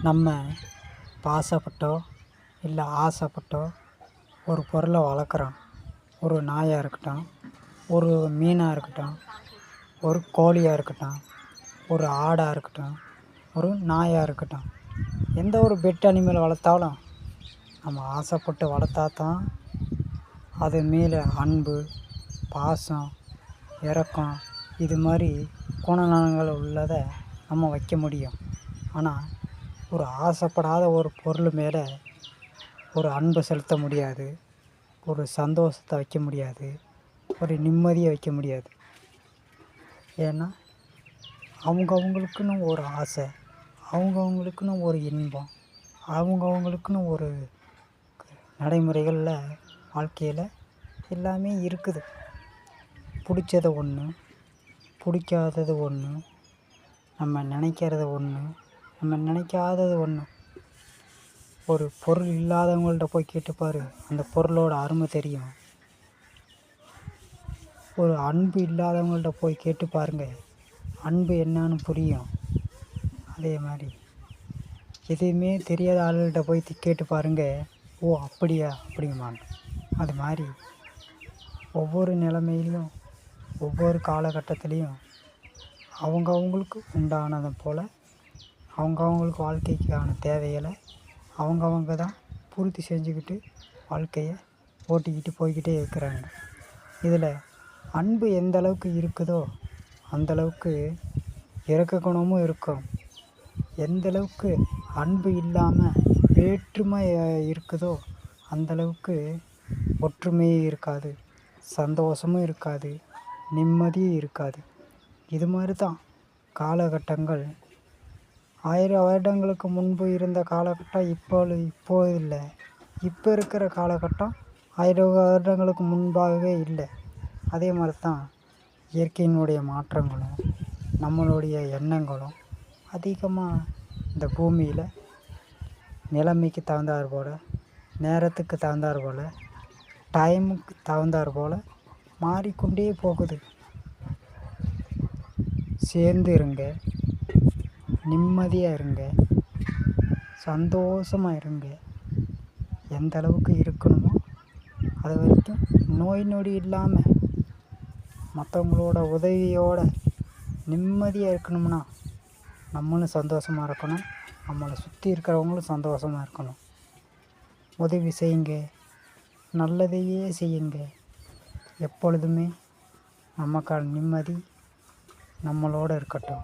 நம்ம பாசப்பட்டோ இல்லை ஆசைப்பட்டோ ஒரு பொருளை வளர்க்குறோம். ஒரு நாயாக இருக்கட்டும், ஒரு மீனாக இருக்கட்டும், ஒரு கோழியாக இருக்கட்டும், ஒரு ஆடாக இருக்கட்டும், ஒரு நாயாக இருக்கட்டும், எந்த ஒரு பெட் அனிமல் வளர்த்தாலும் நம்ம ஆசைப்பட்டு வளர்த்தா தான் அது மேலே அன்பு, பாசம், இரக்கம் இது மாதிரி குணநலங்கள் உள்ளதை நம்ம வைக்க முடியும். ஆனால் ஒரு ஆசைப்படாத ஒரு பொருள் மேலே ஒரு அன்பை செலுத்த முடியாது, ஒரு சந்தோஷத்தை வைக்க முடியாது, ஒரு நிம்மதியை வைக்க முடியாது. ஏன்னா அவங்கவுங்களுக்குன்னு ஒரு ஆசை, அவங்கவுங்களுக்குன்னு ஒரு இன்பம், அவங்கவுங்களுக்குன்னு ஒரு நடைமுறைகளில் வாழ்க்கையில் எல்லாமே இருக்குது. பிடிச்சது ஒன்று, பிடிக்காதது ஒன்று, நம்ம நினைக்கிறது ஒன்று, நம்ம நினைக்காதது ஒன்று. ஒரு பொருள் இல்லாதவங்கள்ட்ட போய் கேட்டுப்பார், அந்த பொருளோட அருமை தெரியும். ஒரு அன்பு இல்லாதவங்கள்ட்ட போய் கேட்டு பாருங்க, அன்பு என்னன்னு புரியும். அதே மாதிரி எதுவுமே தெரியாத ஆளுகள்கிட்ட போய் கேட்டு பாருங்க, ஓ அப்படியா அப்படிங்கம்மாங்க. அது மாதிரி ஒவ்வொரு நிலைமையிலையும் ஒவ்வொரு காலகட்டத்துலேயும் அவங்கவுங்களுக்கு உண்டானதை போல் அவங்கவுங்களுக்கு வாழ்க்கைக்கான தேவைகளை அவங்கவுங்க தான் பூர்த்தி செஞ்சுக்கிட்டு வாழ்க்கையை ஓட்டிக்கிட்டு போய்கிட்டே இருக்கிறாங்க. இதில் அன்பு எந்த அளவுக்கு இருக்குதோ அந்தளவுக்கு இரக்க குணமும் இருக்கும். எந்த அளவுக்கு அன்பு இல்லாமல் வேற்றுமை இருக்குதோ அந்தளவுக்கு ஒற்றுமையே இருக்காது, சந்தோஷமும் இருக்காது, நிம்மதியும் இருக்காது. இது மாதிரி தான் காலகட்டங்கள் 1000 வருடங்களுக்கு முன்பு இருந்த காலகட்டம் இப்போ இல்லை, இப்போ இருக்கிற காலகட்டம் 1000 வருடங்களுக்கு முன்பாகவே இல்லை. அதே மாதிரி தான் இயற்கையினுடைய மாற்றங்களும் நம்மளுடைய எண்ணங்களும் அதிகமாக இந்த பூமியில் நிலைமைக்கு தகுந்தாற் போல், நேரத்துக்கு தகுந்தாற் போல், டைமுக்கு தகுந்தாற் போல் மாறிக்கொண்டே போகுது. சேர்ந்து இருங்க, நிம்மதியாக இருங்க, சந்தோஷமாக இருங்க. எந்த அளவுக்கு இருக்கணுமோ அது வரைக்கும் நோய் நொடி இல்லாமல் மற்றவங்களோட உதவியோடு நிம்மதியாக இருக்கணும்னா நம்மளும் சந்தோஷமாக இருக்கணும், நம்மளை சுற்றி இருக்கிறவங்களும் சந்தோஷமாக இருக்கணும். உதவி செய்யுங்க, நல்லதையே செய்யுங்க. எப்பொழுதுமே நமக்கான நிம்மதி நம்மளோடு இருக்கட்டும்.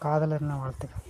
காதலர் வாழ்த்துக்கள்.